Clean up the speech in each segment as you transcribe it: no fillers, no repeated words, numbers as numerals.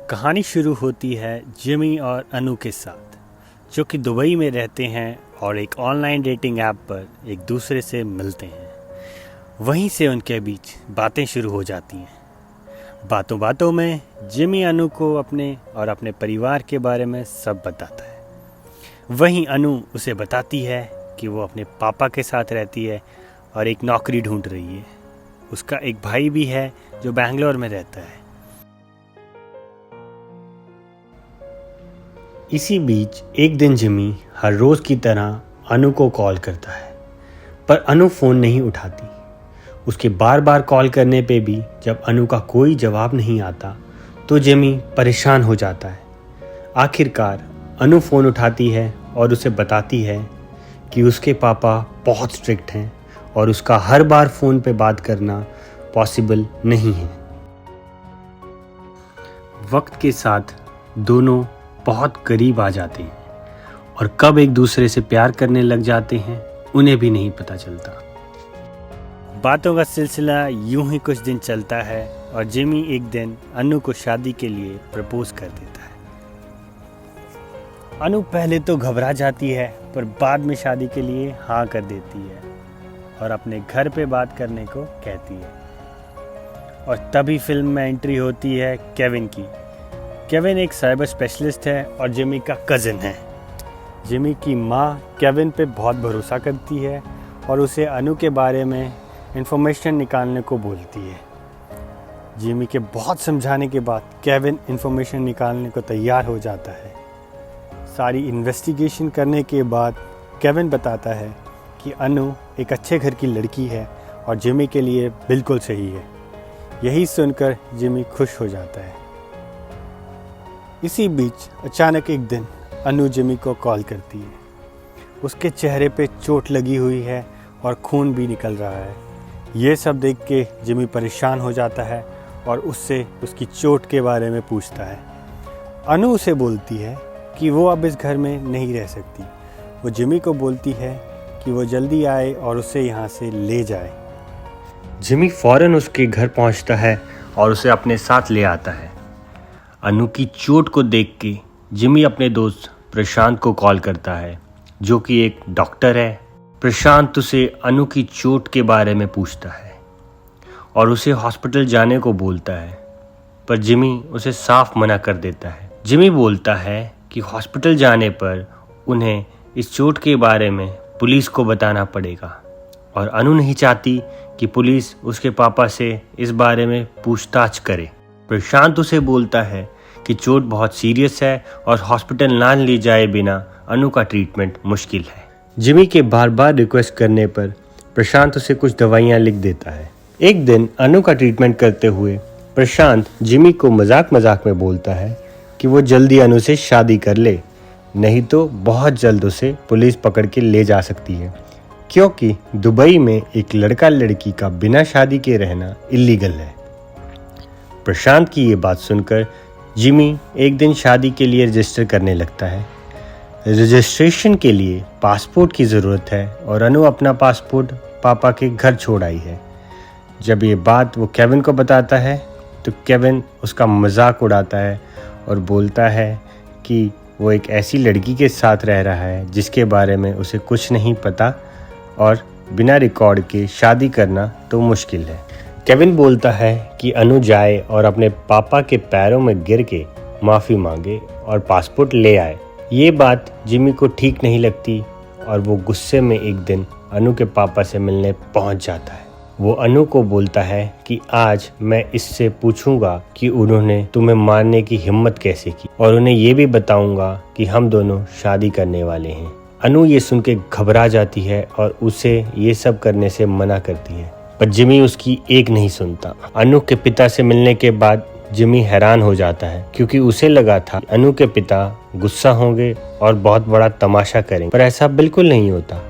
कहानी शुरू होती है जिमी और अनु के साथ, जो कि दुबई में रहते हैं और एक ऑनलाइन डेटिंग ऐप पर एक दूसरे से मिलते हैं। वहीं से उनके बीच बातें शुरू हो जाती हैं। बातों बातों में जिमी अनु को अपने और अपने परिवार के बारे में सब बताता है। वहीं अनु उसे बताती है कि वो अपने पापा के साथ रहती है और एक नौकरी ढूंढ रही है। उसका एक भाई भी है जो बैंगलोर में रहता है। इसी बीच एक दिन जिमी हर रोज़ की तरह अनु को कॉल करता है, पर अनु फ़ोन नहीं उठाती। उसके बार बार कॉल करने पे भी जब अनु का कोई जवाब नहीं आता तो जिमी परेशान हो जाता है। आखिरकार अनु फ़ोन उठाती है और उसे बताती है कि उसके पापा बहुत स्ट्रिक्ट हैं और उसका हर बार फ़ोन पे बात करना पॉसिबल नहीं है। वक्त के साथ दोनों बहुत करीब आ जाते हैं और कब एक दूसरे से प्यार करने लग जाते हैं उन्हें भी नहीं पता चलता। बातों का सिलसिला यूं ही कुछ दिन चलता है और जिमी एक दिन अनु को शादी के लिए प्रपोज कर देता है। अनु पहले तो घबरा जाती है, पर बाद में शादी के लिए हाँ कर देती है और अपने घर पे बात करने को कहती है। और तभी फिल्म में एंट्री होती है केविन की। केविन एक साइबर स्पेशलिस्ट है और जिमी का कज़न है। जिमी की माँ केविन पे बहुत भरोसा करती है और उसे अनु के बारे में इंफॉर्मेशन निकालने को बोलती है। जिमी के बहुत समझाने के बाद केविन इंफॉर्मेशन निकालने को तैयार हो जाता है। सारी इन्वेस्टिगेशन करने के बाद केविन बताता है कि अनु एक अच्छे घर की लड़की है और जिमी के लिए बिल्कुल सही है। यही सुनकर जिमी खुश हो जाता है। इसी बीच अचानक एक दिन अनु जिमी को कॉल करती है। उसके चेहरे पे चोट लगी हुई है और खून भी निकल रहा है। ये सब देख के जिमी परेशान हो जाता है और उससे उसकी चोट के बारे में पूछता है। अनु उसे बोलती है कि वो अब इस घर में नहीं रह सकती। वो जिमी को बोलती है कि वो जल्दी आए और उसे यहाँ से ले जाए। जिमी फ़ौरन उसके घर पहुँचता है और उसे अपने साथ ले आता है। अनु की चोट को देख के जिमी अपने दोस्त प्रशांत को कॉल करता है, जो कि एक डॉक्टर है। प्रशांत उसे अनु की चोट के बारे में पूछता है और उसे हॉस्पिटल जाने को बोलता है, पर जिमी उसे साफ मना कर देता है। जिमी बोलता है कि हॉस्पिटल जाने पर उन्हें इस चोट के बारे में पुलिस को बताना पड़ेगा और अनु नहीं चाहती कि पुलिस उसके पापा से इस बारे में पूछताछ करे। प्रशांत उसे बोलता है कि चोट बहुत सीरियस है और हॉस्पिटल ना ले जाए बिना अनु का ट्रीटमेंट मुश्किल है। जिमी के बार बार रिक्वेस्ट करने पर प्रशांत उसे कुछ दवाइयाँ लिख देता है। एक दिन अनु का ट्रीटमेंट करते हुए प्रशांत जिमी को मजाक मजाक में बोलता है कि वो जल्दी अनु से शादी कर ले, नहीं तो बहुत जल्द उसे पुलिस पकड़ के ले जा सकती है, क्योंकि दुबई में एक लड़का लड़की का बिना शादी के रहना इलीगल है। प्रशांत की ये बात सुनकर जिमी एक दिन शादी के लिए रजिस्टर करने लगता है। रजिस्ट्रेशन के लिए पासपोर्ट की ज़रूरत है और अनु अपना पासपोर्ट पापा के घर छोड़ आई है। जब ये बात वो केविन को बताता है तो केविन उसका मजाक उड़ाता है और बोलता है कि वो एक ऐसी लड़की के साथ रह रहा है जिसके बारे में उसे कुछ नहीं पता और बिना रिकॉर्ड के शादी करना तो मुश्किल है। केविन बोलता है कि अनु जाए और अपने पापा के पैरों में गिर के माफ़ी मांगे और पासपोर्ट ले आए। ये बात जिमी को ठीक नहीं लगती और वो गुस्से में एक दिन अनु के पापा से मिलने पहुंच जाता है। वो अनु को बोलता है कि आज मैं इससे पूछूंगा कि उन्होंने तुम्हें मारने की हिम्मत कैसे की और उन्हें ये भी बताऊंगा कि हम दोनों शादी करने वाले हैं। अनु ये सुन के घबरा जाती है और उसे ये सब करने से मना करती है, पर जिमी उसकी एक नहीं सुनता। अनु के पिता से मिलने के बाद जिमी हैरान हो जाता है, क्योंकि उसे लगा था अनु के पिता गुस्सा होंगे और बहुत बड़ा तमाशा करेंगे, पर ऐसा बिल्कुल नहीं होता।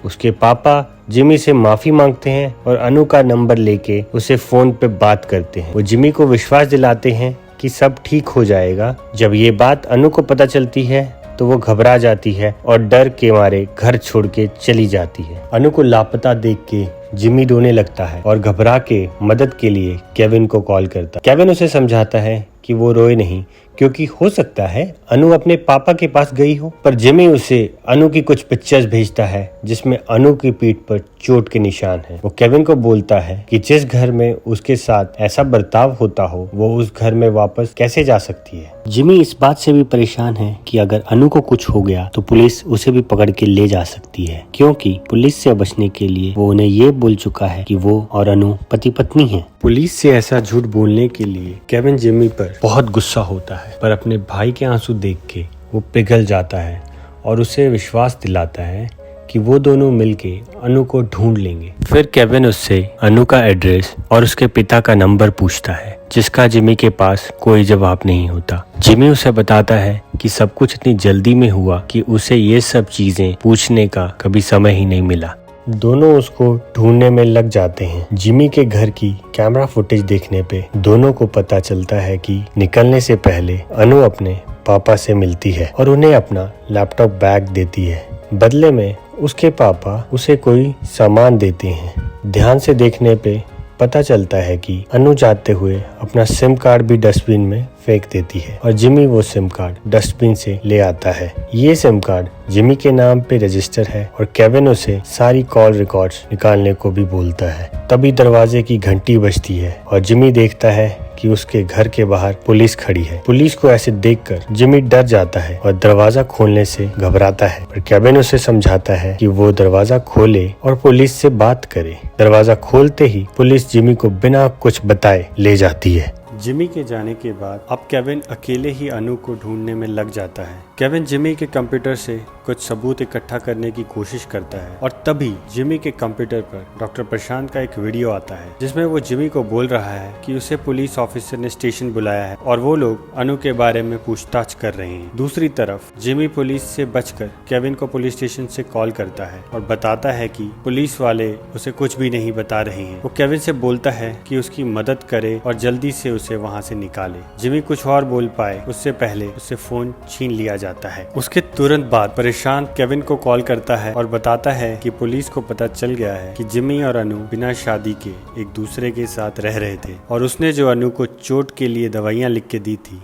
उसके पापा जिमी से माफ़ी मांगते हैं और अनु का नंबर लेके उसे फ़ोन पे बात करते हैं। वो जिमी को विश्वास दिलाते हैं कि सब ठीक हो जाएगा। जब ये बात अनु को पता चलती है तो वो घबरा जाती है और डर के मारे घर छोड़ के चली जाती है। अनु को लापता देख के जिमी रोने लगता है और घबरा के मदद के लिए केविन को कॉल करता है। केविन उसे समझाता है कि वो रोए नहीं, क्योंकि हो सकता है अनु अपने पापा के पास गई हो। पर जिमी उसे अनु की कुछ पिक्चर्स भेजता है जिसमें अनु की पीठ पर चोट के निशान हैं। वो केविन को बोलता है कि जिस घर में उसके साथ ऐसा बर्ताव होता हो वो उस घर में वापस कैसे जा सकती है। जिमी इस बात से भी परेशान है कि अगर अनु को कुछ हो गया तो पुलिस उसे भी पकड़ के ले जा सकती है, क्योंकि पुलिस से बचने के लिए वो उन्हें ये बोल चुका है कि वो और अनु पति पत्नी हैं। पुलिस से ऐसा झूठ बोलने के लिए केविन जिमी पर बहुत गुस्सा होता है, पर अपने भाई के आंसू देख के वो पिघल जाता है और उसे विश्वास दिलाता है कि वो दोनों मिलके अनु को ढूंढ लेंगे। फिर केविन उससे अनु का एड्रेस और उसके पिता का नंबर पूछता है, जिसका जिमी के पास कोई जवाब नहीं होता। जिमी उसे बताता है कि सब कुछ इतनी जल्दी में हुआ कि उसे ये सब चीजें पूछने का कभी समय ही नहीं मिला। दोनों उसको ढूंढने में लग जाते हैं। जिमी के घर की कैमरा फुटेज देखने पे दोनों को पता चलता है कि निकलने से पहले अनु अपने पापा से मिलती है और उन्हें अपना लैपटॉप बैग देती है। बदले में उसके पापा उसे कोई सामान देते हैं। ध्यान से देखने पे पता चलता है कि अनु जाते हुए अपना सिम कार्ड भी डस्टबिन में फेंक देती है और जिमी वो सिम कार्ड डस्टबिन से ले आता है। ये सिम कार्ड जिमी के नाम पे रजिस्टर है और केविन उसे सारी कॉल रिकॉर्ड्स निकालने को भी बोलता है। तभी दरवाजे की घंटी बजती है और जिमी देखता है कि उसके घर के बाहर पुलिस खड़ी है। पुलिस को ऐसे देखकर जिमी डर जाता है और दरवाजा खोलने से घबराता है, पर केविन उसे समझाता है कि वो दरवाजा खोले और पुलिस से बात करे। दरवाजा खोलते ही पुलिस जिमी को बिना कुछ बताए ले जाती है। जिमी के जाने के बाद अब केविन अकेले ही अनु को ढूंढने में लग जाता है। केविन जिमी के कंप्यूटर से कुछ सबूत इकट्ठा करने की कोशिश करता है और तभी जिमी के कंप्यूटर पर डॉक्टर प्रशांत का एक वीडियो आता है जिसमें वो जिमी को बोल रहा है कि उसे पुलिस ऑफिसर ने स्टेशन बुलाया है और वो लोग अनु के बारे में पूछताछ कर रहे हैं। दूसरी तरफ जिमी पुलिस से बचकर केविन को पुलिस स्टेशन से कॉल करता है और बताता है कि पुलिस वाले उसे कुछ भी नहीं बता रहे हैं। वो केविन से बोलता है कि उसकी मदद करे और जल्दी से उसे वहां से निकाले। जिमी कुछ और बोल पाए उससे पहले उससे फोन छीन लिया जाता है। उसके तुरंत बाद परेशान केविन को कॉल करता है और बताता है कि पुलिस को पता चल गया है कि जिमी और अनु बिना शादी के एक दूसरे के साथ रह रहे थे और उसने जो अनु को चोट के लिए दवाइयां लिख के दी थी,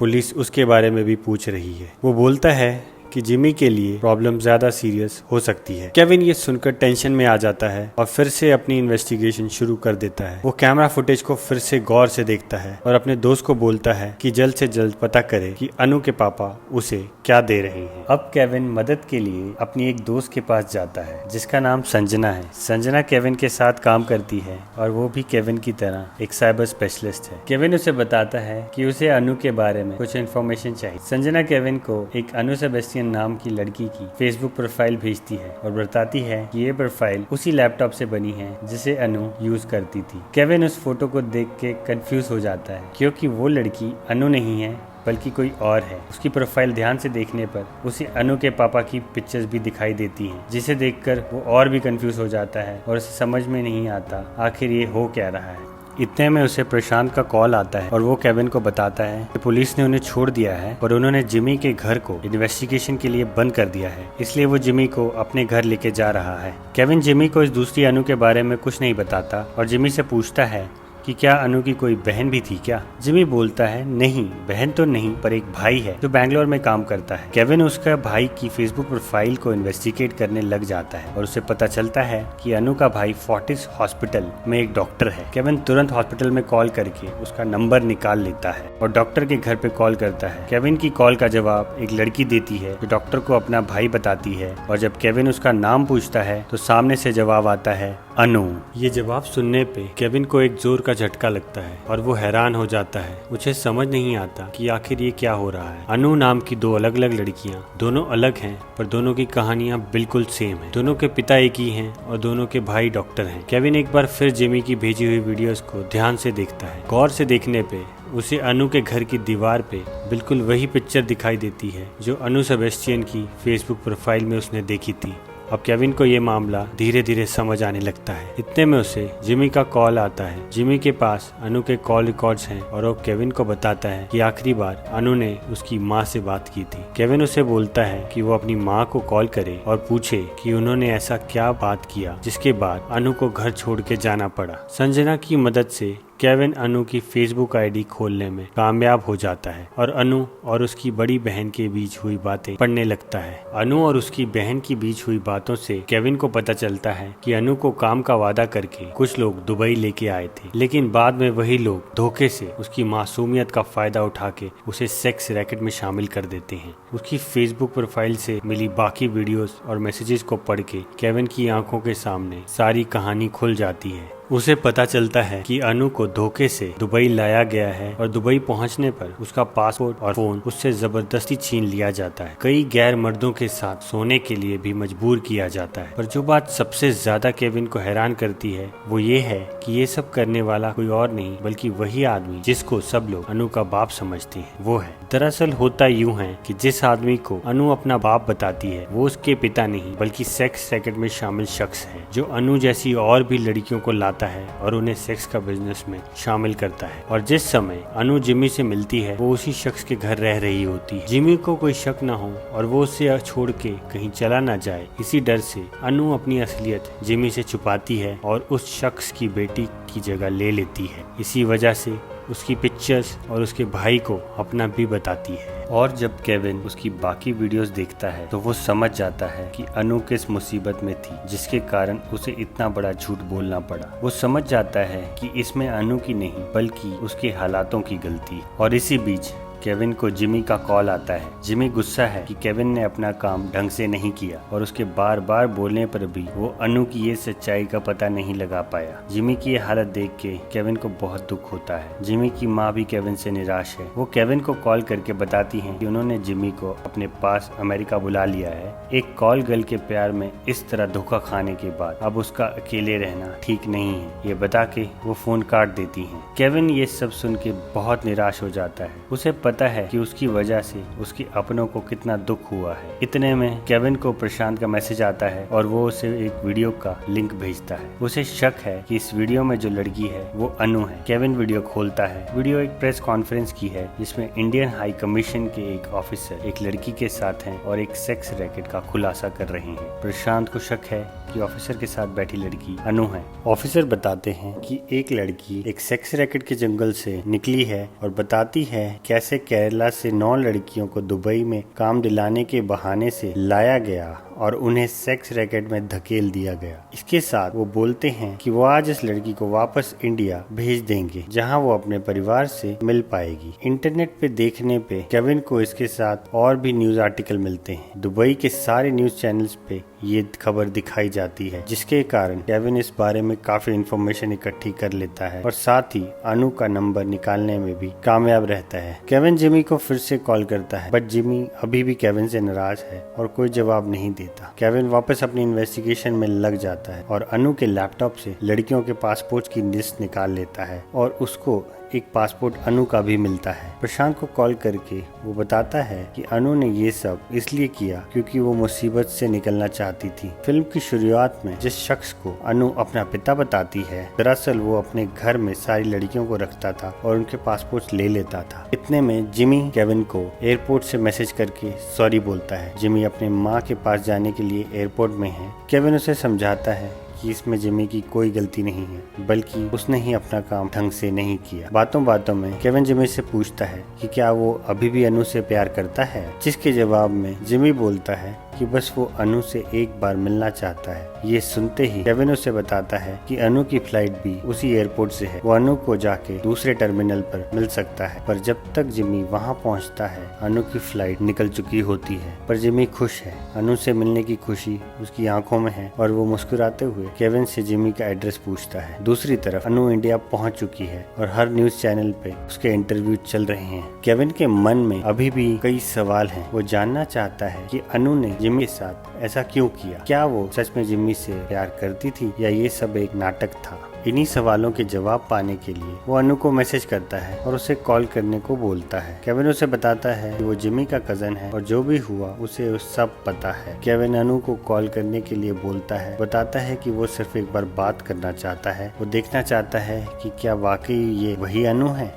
पुलिस उसके बारे में भी पूछ रही है। वो बोलता है कि जिमी के लिए प्रॉब्लम ज्यादा सीरियस हो सकती है। केविन ये सुनकर टेंशन में आ जाता है और फिर से अपनी इन्वेस्टिगेशन शुरू कर देता है। वो कैमरा फुटेज को फिर से गौर से देखता है और अपने दोस्त को बोलता है कि जल्द से जल्द पता करे कि अनु के पापा उसे क्या दे रहे हैं। अब केविन मदद के लिए अपनी एक दोस्त के पास जाता है जिसका नाम संजना है। संजना केविन के साथ काम करती है और वो भी केविन की तरह एक साइबर स्पेशलिस्ट है। केविन उसे बताता है कि उसे अनु के बारे में कुछ इन्फॉर्मेशन चाहिए। संजना केविन को एक अनु सेबेस्टियन नाम की लड़की की फेसबुक प्रोफाइल भेजती है और बताती है कि ये प्रोफाइल उसी लैपटॉप से बनी है जिसे अनु यूज करती थी। केविन उस फोटो को देख के कंफ्यूज हो जाता है क्योंकि वो लड़की अनु नहीं है बल्कि कोई और है। उसकी प्रोफाइल ध्यान से देखने पर उसे अनु के पापा की पिक्चर्स भी दिखाई देती हैं, जिसे देखकर वो और भी कंफ्यूज हो जाता है और उसे समझ में नहीं आता आखिर ये हो क्या रहा है। इतने में उसे प्रशांत का कॉल आता है और वो केविन को बताता है कि पुलिस ने उन्हें छोड़ दिया है और उन्होंने जिमी के घर को इन्वेस्टिगेशन के लिए बंद कर दिया है, इसलिए वो जिमी को अपने घर लेके जा रहा है। केविन जिमी को इस दूसरी अनु के बारे में कुछ नहीं बताता और जिमी से पूछता है कि क्या अनु की कोई बहन भी थी क्या। जिमी बोलता है नहीं, बहन तो नहीं, पर एक भाई है जो बैंगलोर में काम करता है। केविन उसका भाई की फेसबुक प्रोफाइल को इन्वेस्टिगेट करने लग जाता है और उसे पता चलता है कि अनु का भाई फोर्टिस हॉस्पिटल में एक डॉक्टर है। केविन तुरंत हॉस्पिटल में कॉल करके उसका नंबर निकाल लेता है और डॉक्टर के घर पे कॉल करता है। केविन की कॉल का जवाब एक लड़की देती है जो डॉक्टर को अपना भाई बताती है और जब केविन उसका नाम पूछता है तो सामने से जवाब आता है अनु। ये जवाब सुनने पे केविन को एक जोर का झटका लगता है और वो हैरान हो जाता है। उसे समझ नहीं आता कि आखिर ये क्या हो रहा है। अनु नाम की दो अलग अलग लड़कियां, दोनों अलग हैं पर दोनों की कहानियां बिल्कुल सेम हैं। दोनों के पिता एक ही हैं और दोनों के भाई डॉक्टर हैं। केविन एक बार फिर जिमी की भेजी हुई वीडियोस को ध्यान से देखता है। गौर से देखने पे उसे अनु के घर की दीवार पे बिल्कुल वही पिक्चर दिखाई देती है जो अनु सेबेस्टियन की फेसबुक प्रोफाइल में उसने देखी थी। अब केविन को ये मामला धीरे धीरे समझ आने लगता है। इतने में उसे जिमी का कॉल आता है। जिमी के पास अनु के कॉल रिकॉर्ड्स हैं और वो केविन को बताता है कि आखिरी बार अनु ने उसकी माँ से बात की थी। केविन उसे बोलता है कि वो अपनी माँ को कॉल करे और पूछे कि उन्होंने ऐसा क्या बात किया जिसके बाद अनु को घर छोड़ के जाना पड़ा। संजना की मदद से केविन अनु की फेसबुक आईडी खोलने में कामयाब हो जाता है और अनु और उसकी बड़ी बहन के बीच हुई बातें पढ़ने लगता है। अनु और उसकी बहन के बीच हुई बातों से केविन को पता चलता है कि अनु को काम का वादा करके कुछ लोग दुबई लेके आए थे, लेकिन बाद में वही लोग धोखे से उसकी मासूमियत का फायदा उठा के उसे सेक्स रैकेट में शामिल कर देते हैं। उसकी फेसबुक प्रोफाइल से मिली बाकी वीडियोस और मैसेजेस को पढ़ के केविन की आंखों के सामने सारी कहानी खुल जाती है। उसे पता चलता है कि अनु को धोखे से दुबई लाया गया है और दुबई पहुंचने पर उसका पासपोर्ट और फोन उससे जबरदस्ती छीन लिया जाता है। कई गैर मर्दों के साथ सोने के लिए भी मजबूर किया जाता है। पर जो बात सबसे ज्यादा केविन को हैरान करती है वो ये है कि ये सब करने वाला कोई और नहीं बल्कि वही आदमी जिसको सब लोग अनु का बाप समझते हैं वो है। दरअसल होता यूं है कि जिस आदमी को अनु अपना बाप बताती है वो उसके पिता नहीं बल्कि सेक्स रैकेट में शामिल शख्स है, जो अनु जैसी और भी लड़कियों को लाता है और उन्हें सेक्स का बिजनेस में शामिल करता है। और जिस समय अनु जिमी से मिलती है वो उसी शख्स के घर रह रही होती है। जिमी को कोई शक न हो और वो उसे छोड़ के कहीं चला न जाए, इसी डर से अनु अपनी असलियत जिमी से छुपाती है और उस शख्स की बेटी की जगह ले लेती है। इसी वजह से उसकी पिक्चर्स और उसके भाई को अपना भी बताती है। और जब केविन उसकी बाकी वीडियोस देखता है तो वो समझ जाता है कि अनु किस मुसीबत में थी जिसके कारण उसे इतना बड़ा झूठ बोलना पड़ा। वो समझ जाता है कि इसमें अनु की नहीं बल्कि उसके हालातों की गलती। और इसी बीच केविन को जिमी का कॉल आता है। जिमी गुस्सा है कि केविन ने अपना काम ढंग से नहीं किया और उसके बार बार बोलने पर भी वो अनु की ये सच्चाई का पता नहीं लगा पाया। जिमी की ये हालत देख के केविन को बहुत दुख होता है। जिमी की माँ भी केविन से निराश है। वो केविन को कॉल करके बताती हैं कि उन्होंने जिमी को अपने पास अमेरिका बुला लिया है। एक कॉल गर्ल के प्यार में इस तरह धोखा खाने के बाद अब उसका अकेले रहना ठीक नहीं है, ये बता के वो फोन काट देती हैं। केविन ये सब सुन के बहुत निराश हो जाता है। उसे पता है कि उसकी वजह से उसके अपनों को कितना दुख हुआ है। इतने में केविन को प्रशांत का मैसेज आता है और वो उसे एक वीडियो का लिंक भेजता है। उसे शक है कि इस वीडियो में जो लड़की है वो अनु है। केविन वीडियो खोलता है। वीडियो एक प्रेस कॉन्फ्रेंस की है जिसमें इंडियन हाई कमीशन के एक ऑफिसर एक लड़की के साथ हैं और एक सेक्स रैकेट का खुलासा कर रहे हैं। प्रशांत को शक है कि ऑफिसर के साथ बैठी लड़की अनु है। ऑफिसर बताते हैं कि एक लड़की एक सेक्स रैकेट के जंगल से निकली है और बताती है कैसे केरला से 9 लड़कियों को दुबई में काम दिलाने के बहाने से लाया गया और उन्हें सेक्स रैकेट में धकेल दिया गया। इसके साथ वो बोलते हैं कि वो आज इस लड़की को वापस इंडिया भेज देंगे जहां वो अपने परिवार से मिल पाएगी। इंटरनेट पे देखने पे केविन को इसके साथ और भी न्यूज आर्टिकल मिलते हैं। दुबई के सारे न्यूज चैनल्स पे ये खबर दिखाई जाती है, जिसके कारण केविन इस बारे में काफी इंफॉर्मेशन इकट्ठी कर लेता है और साथ ही अनु का नंबर निकालने में भी कामयाब रहता है। केविन जिमी को फिर से कॉल करता है बट जिमी अभी भी केविन से नाराज है और कोई जवाब नहीं देता। केविन वापस अपनी इन्वेस्टिगेशन में लग जाता है और अनु के लैपटॉप से लड़कियों के पासपोर्ट की लिस्ट निकाल लेता है और उसको एक पासपोर्ट अनु का भी मिलता है। प्रशांत को कॉल करके वो बताता है कि अनु ने ये सब इसलिए किया क्योंकि वो मुसीबत से निकलना चाहती थी। फिल्म की शुरुआत में जिस शख्स को अनु अपना पिता बताती है, दरअसल वो अपने घर में सारी लड़कियों को रखता था और उनके पासपोर्ट ले लेता था। इतने में जिमी केविन को एयरपोर्ट से मैसेज करके सॉरी बोलता है। जिमी अपने माँ के पास जाने के लिए एयरपोर्ट में है। केविन उसे समझाता है कि इसमें जिमी की कोई गलती नहीं है बल्कि उसने ही अपना काम ढंग से नहीं किया। बातों बातों में केविन जिमी से पूछता है कि क्या वो अभी भी अनु से प्यार करता है, जिसके जवाब में जिमी बोलता है कि बस वो अनु से एक बार मिलना चाहता है। ये सुनते ही केविन उसे बताता है कि अनु की फ्लाइट भी उसी एयरपोर्ट से है। वो अनु को जाके दूसरे टर्मिनल पर मिल सकता है, पर जब तक जिमी वहाँ पहुँचता है अनु की फ्लाइट निकल चुकी होती है। पर जिमी खुश है, अनु से मिलने की खुशी उसकी आंखों में है और वो मुस्कुराते हुए केविन से जिमी का एड्रेस पूछता है। दूसरी तरफ अनु इंडिया पहुंच चुकी है और हर न्यूज चैनल पे उसके इंटरव्यू चल रहे हैं। केविन के मन में अभी भी कई सवाल हैं। वो जानना चाहता है कि अनु ने जिमी के साथ ऐसा क्यों किया। क्या वो सच में जिमी से प्यार करती थी या ये सब एक नाटक था। इन्हीं सवालों के जवाब पाने के लिए वो अनु को मैसेज करता है और उसे कॉल करने को बोलता है। केविन उसे बताता है कि वो जिमी का कजन है और जो भी हुआ उसे सब पता है। केविन अनु को कॉल करने के लिए बोलता है, बताता है कि वो सिर्फ एक बार बात करना चाहता है। वो देखना चाहता है कि क्या वाकई ये वही अनु है।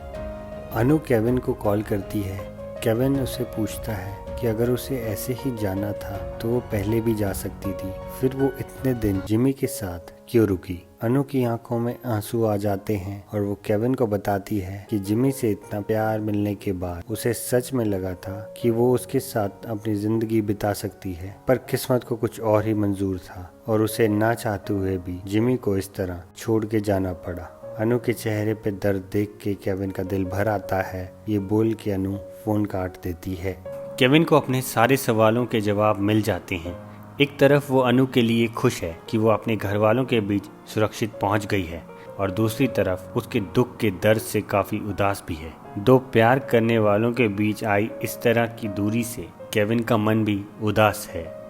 अनु केविन को कॉल करती है। केविन उसे पूछता है कि अगर उसे ऐसे ही जाना था तो वो पहले भी जा सकती थी, फिर वो इतने दिन जिमी के साथ क्यों रुकी। अनु की आंखों में आंसू आ जाते हैं और वो केविन को बताती है कि जिमी से इतना प्यार मिलने के बाद उसे सच में लगा था कि वो उसके साथ अपनी जिंदगी बिता सकती है, पर किस्मत को कुछ और ही मंजूर था और उसे ना चाहते हुए भी जिमी को इस तरह छोड़ के जाना पड़ा। अनु के चेहरे पे दर्द देख के केविन का दिल भर आता है। ये बोल के अनु फोन काट देती है। केविन को अपने सारे सवालों के जवाब मिल जाते हैं। एक तरफ वो अनु के लिए खुश है कि वो अपने घर वालों के बीच सुरक्षित पहुंच गई है और दूसरी तरफ उसके दुख के दर्द से काफ़ी उदास भी है। दो प्यार करने वालों के बीच आई इस तरह की दूरी से केविन का मन भी उदास है।